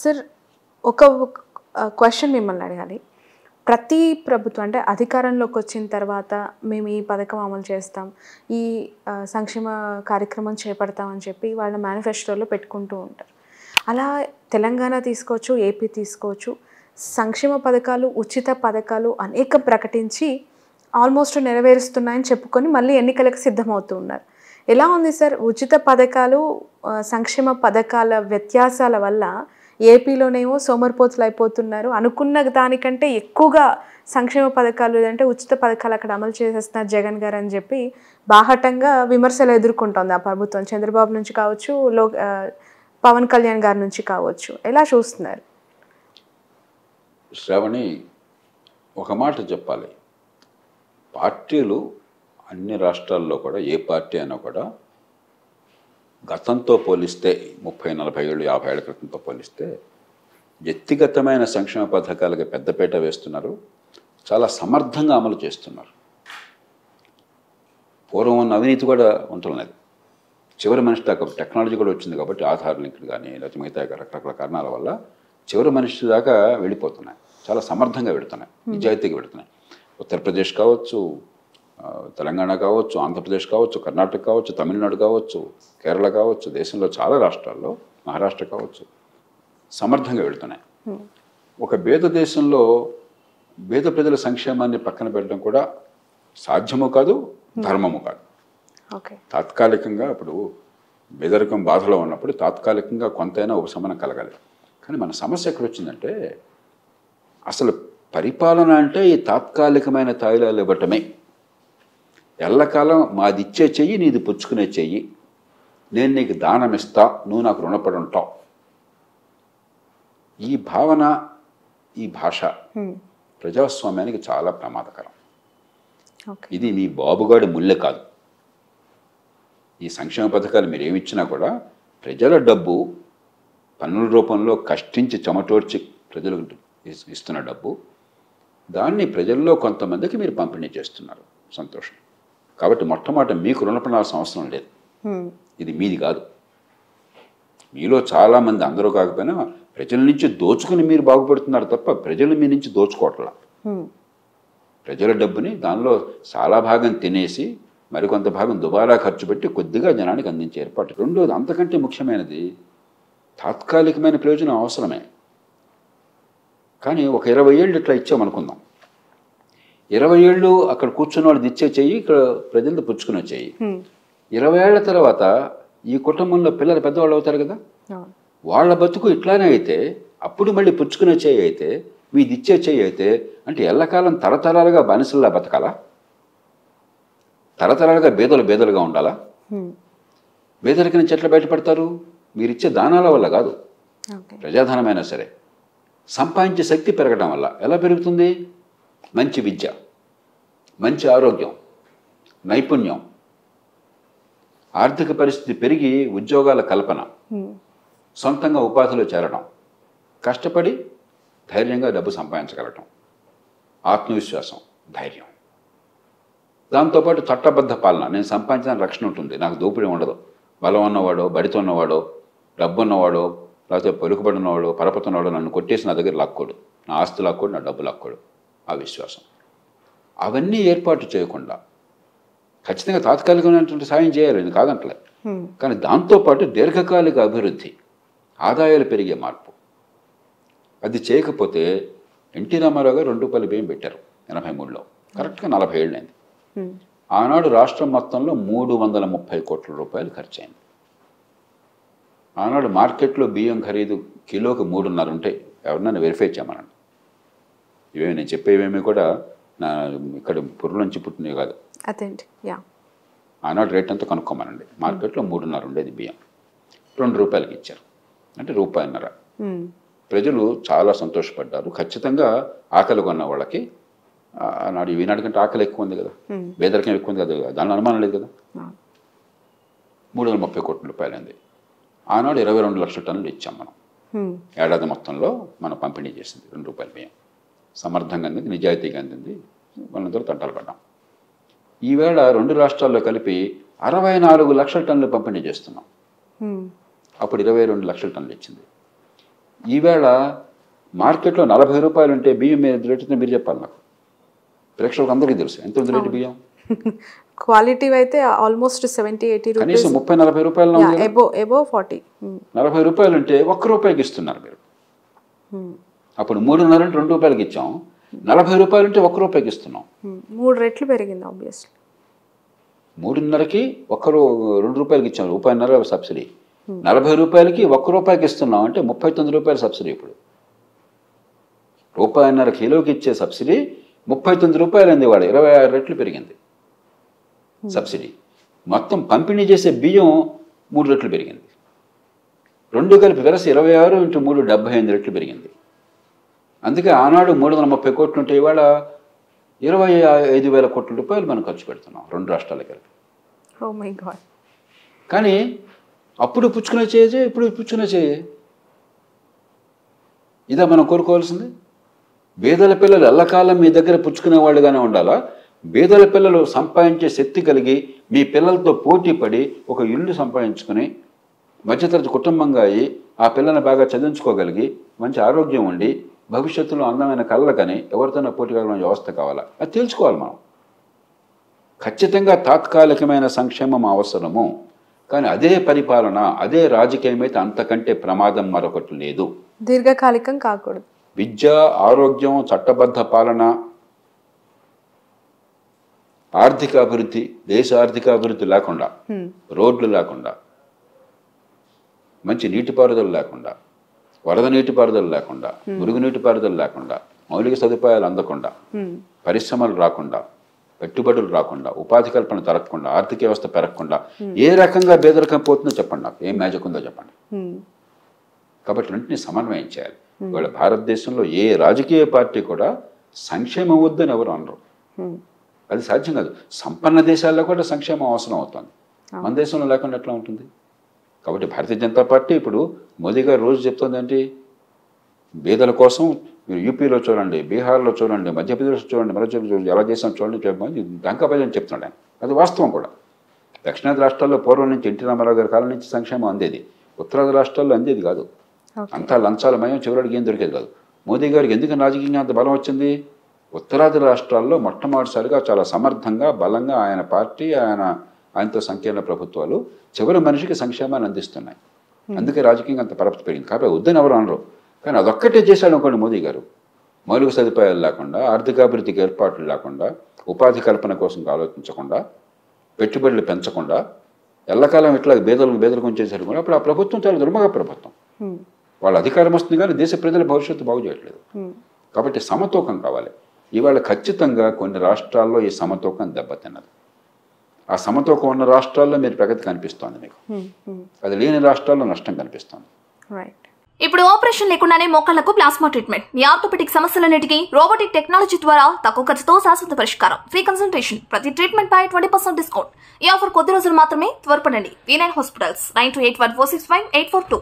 Sir ఒక question మిమ్మల్ని అడగాలి. ప్రతి ప్రభుత్వం అంటే అధికారంలోకి వచ్చిన తర్వాత మేము ఈ పథకం అమలు చేస్తాం, ఈ సంక్షేమ కార్యక్రమం చేపడతామని చెప్పి వాళ్ళ మేనిఫెస్టోలో పెట్టుకుంటూ ఉంటారు. అలా తెలంగాణ తీసుకోవచ్చు, ఏపీ తీసుకోవచ్చు, సంక్షేమ పథకాలు, ఉచిత పథకాలు అనేక ప్రకటించి ఆల్మోస్ట్ నెరవేరుస్తున్నాయని చెప్పుకొని మళ్ళీ ఎన్నికలకు సిద్ధమవుతూ ఉన్నారు. ఎలా ఉంది సార్ ఉచిత పథకాలు, సంక్షేమ పథకాల వ్యత్యాసాల వల్ల ఏపీలోనేమో సోమరిపోతులు అయిపోతున్నారు, అనుకున్న దానికంటే ఎక్కువగా సంక్షేమ పథకాలు లేదంటే ఉచిత పథకాలు అక్కడ అమలు చేసేస్తున్నారు జగన్ గారు అని చెప్పి బాహటంగా విమర్శలు ఎదుర్కొంటోంది ఆ ప్రభుత్వం. చంద్రబాబు నుంచి కావచ్చు, పవన్ కళ్యాణ్ గారి నుంచి కావచ్చు. ఎలా చూస్తున్నారు? శ్రావణి, ఒక మాట చెప్పాలి. పార్టీలు అన్ని రాష్ట్రాల్లో కూడా, ఏ పార్టీ అయినా కూడా గతంతో పోలిస్తే 30-40 ఏళ్ళు 50 ఏళ్ల క్రితంతో పోలిస్తే వ్యక్తిగతమైన సంక్షేమ పథకాలకి పెద్దపీట వేస్తున్నారు, చాలా సమర్థంగా అమలు చేస్తున్నారు. పూర్వం ఉన్న అవినీతి కూడా ఉంటున్నది. చివరి మనిషి దాకా టెక్నాలజీ కూడా వచ్చింది కాబట్టి ఆధార్ లింకులు కానీ లేకపోతే మిగతా రకరకాల కారణాల వల్ల చివరి మనిషి దాకా వెళ్ళిపోతున్నాయి. చాలా సమర్థంగా పెడుతున్నాయి, నిజాయితీగా పెడుతున్నాయి. ఉత్తరప్రదేశ్ కావచ్చు, తెలంగాణ కావచ్చు, ఆంధ్రప్రదేశ్ కావచ్చు, కర్ణాటక కావచ్చు, తమిళనాడు కావచ్చు, కేరళ కావచ్చు, దేశంలో చాలా రాష్ట్రాల్లో, మహారాష్ట్ర కావచ్చు, సమర్థంగా వెళుతున్నాయి. ఒక పేద దేశంలో పేద ప్రజల సంక్షేమాన్ని పక్కన పెట్టడం కూడా సాధ్యము కాదు, ధర్మము కాదు. తాత్కాలికంగా ఇప్పుడు పేదరికం బాధలో ఉన్నప్పుడు తాత్కాలికంగా కొంతైనా ఉపశమనం కలగాలి. కానీ మన సమస్య ఎక్కడ వచ్చిందంటే, అసలు పరిపాలన అంటే ఈ తాత్కాలికమైన తాయిలాలు ఇవ్వటమే. ఎల్లకాలం మాది ఇచ్చే చెయ్యి, నీది పుచ్చుకునే చెయ్యి, నేను నీకు దానం ఇస్తా, నువ్వు నాకు రుణపడి ఉంటావు. ఈ భావన, ఈ భాష ప్రజాస్వామ్యానికి చాలా ప్రమాదకరం. ఇది మీ బాబుగాడి ముల్లె కాదు. ఈ సంక్షేమ పథకాలు మీరు ఏమిచ్చినా కూడా ప్రజల డబ్బు, పన్నుల రూపంలో కష్టించి చెమటోడ్చి ప్రజలకు ఇస్తున్న డబ్బు, దాన్ని ప్రజల్లో కొంతమందికి మీరు పంపిణీ చేస్తున్నారు. సంతోషం. కాబట్టి మొట్టమొదట మీకు రుణపడాల్సిన అవసరం లేదు. ఇది మీది కాదు. మీలో చాలామంది, అందరూ కాకపోయినా ప్రజల నుంచి దోచుకుని మీరు బాగుపడుతున్నారు తప్ప ప్రజలు మీ నుంచి దోచుకోవట్లా. ప్రజల డబ్బుని దానిలో చాలా భాగం తినేసి మరికొంత భాగం దుబారా ఖర్చు పెట్టి కొద్దిగా జనానికి అందించే ఏర్పాటు. రెండోది, అంతకంటే ముఖ్యమైనది, తాత్కాలికమైన ప్రయోజనం అవసరమే. కానీ ఒక 20 ఏళ్ళు ఇట్లా ఇచ్చామనుకుందాం. 20 ఏళ్ళు అక్కడ కూర్చున్న వాళ్ళు ఇచ్చే చెయ్యి, ఇక్కడ ప్రజలతో పుచ్చుకునే చెయ్యి. 20 ఏళ్ల తర్వాత ఈ కుటుంబంలో పిల్లలు పెద్దవాళ్ళు అవుతారు కదా, వాళ్ళ బతుకు ఇట్లానే అయితే అప్పుడు మళ్ళీ పుచ్చుకునే చెయ్యి అయితే, మీది ఇచ్చే చెయ్యి అయితే, అంటే ఎల్లకాలం తరతరాలుగా బానిసల్లా బతకాలా? తరతరాలుగా బేదలుగా ఉండాలా? బేదరిక నుంచి ఎట్లా బయటపడతారు? మీరిచ్చే దానాల వల్ల కాదు. ప్రజాధనమైనా సరే సంపాదించే శక్తి పెరగడం వల్ల. ఎలా పెరుగుతుంది? మంచి విద్య, మంచి ఆరోగ్యం, నైపుణ్యం, ఆర్థిక పరిస్థితి పెరిగి ఉద్యోగాల కల్పన, సొంతంగా ఉపాధిలో చేరడం, కష్టపడి ధైర్యంగా డబ్బు సంపాదించగలగటం, ఆత్మవిశ్వాసం, ధైర్యం. దాంతోపాటు చట్టబద్ధ పాలన. నేను సంపాదించిన రక్షణ ఉంటుంది, నాకు దోపిడీ ఉండదు. బలం ఉన్నవాడో, బడితో ఉన్నవాడో, డబ్బు ఉన్నవాడో, లేకపోతే పలుకుబడి ఉన్నవాడో, పరపతి ఉన్నవాడో నన్ను కొట్టేసి నా దగ్గర లాక్కోడు, నా ఆస్తి లాక్కోడు, నా డబ్బు లాక్కోడు. ఆ విశ్వాసం. అవన్నీ ఏర్పాటు చేయకుండా ఖచ్చితంగా తాత్కాలికమైనటువంటి సాయం చేయాలి, నేను కాదంటలే. కానీ దాంతోపాటు దీర్ఘకాలిక అభివృద్ధి, ఆదాయాలు పెరిగే మార్పు, అది చేయకపోతే ఎన్టీ రామారావు గారు ₹2 బియ్యం పెట్టారు 83లో. కరెక్ట్గా 40 ఏళ్ళు అయింది. ఆనాడు రాష్ట్రం మొత్తంలో 330 కోట్ల రూపాయలు ఖర్చు అయింది. ఆనాడు మార్కెట్లో బియ్యం ఖరీదు కిలోకి 3.5 ఉంటాయి. ఎవరినైనా వెరిఫై చేయమనండి. ఇవేమి నేను చెప్పేవేమీ కూడా నా ఇక్కడ పుర్రు నుంచి పుట్టినవి కాదు. ఆనాడు రేట్ అంతా కనుక్కోమనండి. మార్కెట్లో 3.5 ఉండేది బియ్యం, ₹2కి ఇచ్చారు, అంటే ₹1.5. ప్రజలు చాలా సంతోషపడ్డారు. ఖచ్చితంగా ఆకలి కొన్న వాళ్ళకి ఆనాడు ఈనాడు కంటే ఆకలి ఎక్కువ ఉంది కదా, పేదరికం ఎక్కువ ఉంది కదా, దాని అనుమానం లేదు కదా. 330 కోట్ల రూపాయలు అయింది. ఆనాడు 22 లక్షల టన్నులు ఇచ్చాం మనం. ఏడాది మొత్తంలో మనం పంపిణీ చేసింది ₹2 బియ్యం. సమర్థంగా అందింది, నిజాయితీగా అందింది, వాళ్ళందరూ తంటాలు పడ్డాం. ఈవేళ 2 రాష్ట్రాల్లో కలిపి 64 లక్షల టన్నులు పంపిణీ చేస్తున్నాం. అప్పుడు 22 లక్షల టన్నులు ఇచ్చింది. ఈవేళ మార్కెట్లో 40 రూపాయలు ఉంటే బియ్యం మీద రేటు మీరు చెప్పాలి నాకు. ప్రేక్షకులకు అందరికీ తెలుసు ఎంత ఉంది రేటు బియ్యం. క్వాలిటీ అయితే ఆల్మోస్ట్ 70-80 రూపీస్, కనీసం 30-40 రూపాయలు. ఎబో 40. 40 రూపాయలు ఉంటే ₹1 ఇస్తున్నారు మీరు. అప్పుడు 3.5 అంటే ₹2 ఇచ్చాం. 40 రూపాయలు ఉంటే ₹1 ఇస్తున్నాం. 3 రెట్లు పెరిగింది ఆబ్వియస్లీ. 3.5కి ₹2 ఇచ్చాం, ₹1.5 సబ్సిడీ. 40 రూపాయలకి ₹1 ఇస్తున్నాం అంటే ₹39 సబ్సిడీ. ఇప్పుడు ₹1.5 కిలోకి ఇచ్చే సబ్సిడీ ₹39 అయింది. వాడు 26 రెట్లు పెరిగింది సబ్సిడీ. మొత్తం పంపిణీ చేసే బియ్యం 3 రెట్లు పెరిగింది. 2 కలిపి వెరసి 26 × 3 78 రెట్లు పెరిగింది. అందుకే ఆనాడు 330 కోట్లు ఉంటే ఇవాళ 25,000 కోట్ల రూపాయలు మనం ఖర్చు పెడుతున్నాం 2 రాష్ట్రాలు కలిపి. Oh my god. కానీ అప్పుడు పుచ్చుకునే చేయే, ఇప్పుడు పుచ్చుకునే చేయే. ఇదా మనం కోరుకోవాల్సింది? బీదల పిల్లలు ఎల్లకాలం మీ దగ్గర పుచ్చుకునేవాళ్ళుగానే ఉండాలా? బీదల పిల్లలు సంపాదించే శక్తి కలిగి మీ పిల్లలతో పోటీ పడి ఒక ఇల్లు సంపాదించుకుని మధ్యతరగతి కుటుంబంగా అయ్యి ఆ పిల్లల్ని బాగా చదివించుకోగలిగి మంచి ఆరోగ్యం ఉండి భవిష్యత్తులో అందమైన కళ్ళకని ఎవరితోనో పోటీ కలగడం వ్యవస్థ కావాలా? అది తెలుసుకోవాలి మనం. ఖచ్చితంగా తాత్కాలికమైన సంక్షేమం అవసరము, కానీ అదే పరిపాలన, అదే రాజకీయం అయితే అంతకంటే ప్రమాదం మరొకటి లేదు. దీర్ఘకాలికం కాకూడదు. విద్య, ఆరోగ్యం, చట్టబద్ధ పాలన, ఆర్థిక అభివృద్ధి, దేశ ఆర్థిక అభివృద్ధి లేకుండా, రోడ్లు లేకుండా, మంచి నీటిపారుదల లేకుండా, వరద నీటిపారుదల లేకుండా, మురుగు నీటిపారుదల లేకుండా, మౌలిక సదుపాయాలు అందకుండా, పరిశ్రమలు రాకుండా, పెట్టుబడులు రాకుండా, ఉపాధి కల్పన జరగకుండా, ఆర్థిక వ్యవస్థ పెరగకుండా ఏ రకంగా పేదరికం పోతుందో చెప్పండి నాకు. ఏం మ్యాజిక్ ఉందో చెప్పండి. కాబట్టి రెంటిని సమన్వయం చేయాలి. ఇవాళ భారతదేశంలో ఏ రాజకీయ పార్టీ కూడా సంక్షేమం వద్దని ఎవరు అనరు. అది సాధ్యం కాదు. సంపన్న దేశాల్లో కూడా సంక్షేమం అవసరం అవుతుంది. మన దేశంలో లేకుండా ఎట్లా ఉంటుంది? కాబట్టి భారతీయ జనతా పార్టీ ఇప్పుడు మోదీ గారు రోజు చెప్తుంది ఏంటి? బీదల కోసం మీరు యూపీలో చూడండి, బీహార్లో చూడండి, మధ్యప్రదేశ్లో చూడండి, మరోచోట్ల చూడండి, ఎలా చేసాం చూడండి చెప్పమని డంకాపల్లి అని చెప్తున్నాడు ఆయన. అది వాస్తవం కూడా. దక్షిణాది రాష్ట్రాల్లో పూర్వం నుంచి ఎన్టీ రామారావు గారి కాలం నుంచి సంక్షేమం అందేది. ఉత్తరాది రాష్ట్రాల్లో అందేది కాదు. అంతా లంచాలమయం, చివరికి ఏం దొరికేది కాదు. మోదీ గారికి ఎందుకు రాజకీయంగా అంత బలం వచ్చింది? ఉత్తరాది రాష్ట్రాల్లో మొట్టమొదటిసారిగా చాలా సమర్థంగా, బలంగా ఆయన పార్టీ, ఆయనతో సంకీర్ణ ప్రభుత్వాలు చివరి మనిషికి సంక్షేమాన్ని అందిస్తున్నాయి. అందుకే రాజకీయంగా అంత పరపతి పెరిగింది. కాబట్టి వద్దని ఎవరు అనరు. కానీ అదొక్కటే చేశాడు అనుకోండి మోదీ గారు. మౌలిక సదుపాయాలు లేకుండా, ఆర్థికాభివృద్ధికి ఏర్పాట్లు లేకుండా, ఉపాధి కల్పన కోసం ఆలోచించకుండా, పెట్టుబడులు పెంచకుండా, ఎల్లకాలం ఇట్లా బేదలకు ఉంచేసారు కూడా. అప్పుడు ఆ ప్రభుత్వం చాలా దుర్మగ ప్రభుత్వం. వాళ్ళ అధికారం వస్తుంది కానీ దేశ ప్రజల భవిష్యత్తు బాగు చేయట్లేదు. కాబట్టి సమతూకం కావాలి. ఇవాళ ఖచ్చితంగా కొన్ని రాష్ట్రాల్లో ఈ సమతూకం దెబ్బతిన్నది. ఆ సమతూకం ఉన్న రాష్ట్రాల్లో మీరు ప్రగతి కనిపిస్తోంది మీకు. అది లేని రాష్ట్రాల్లో నష్టం కనిపిస్తోంది. ఇప్పుడు ఆపరేషన్ లేకుండానే మోకాళ్లకు ప్లాస్మా ట్రీట్మెంట్. మీ ఆర్థోపెటిక్ సమస్యలన్నిటికీ రోబోటిక్ టెక్నాలజీ ద్వారా తక్కువ ఖర్చుతో శాశ్వత పరిష్కారం. Free consultation. ప్రతి ట్రీట్మెంట్ పై 20% డిస్కౌంట్. ఈ ఆఫర్ కొద్ది రోజులు మాత్రమే. త్వరపడండి. V9 hospitals 9281465842.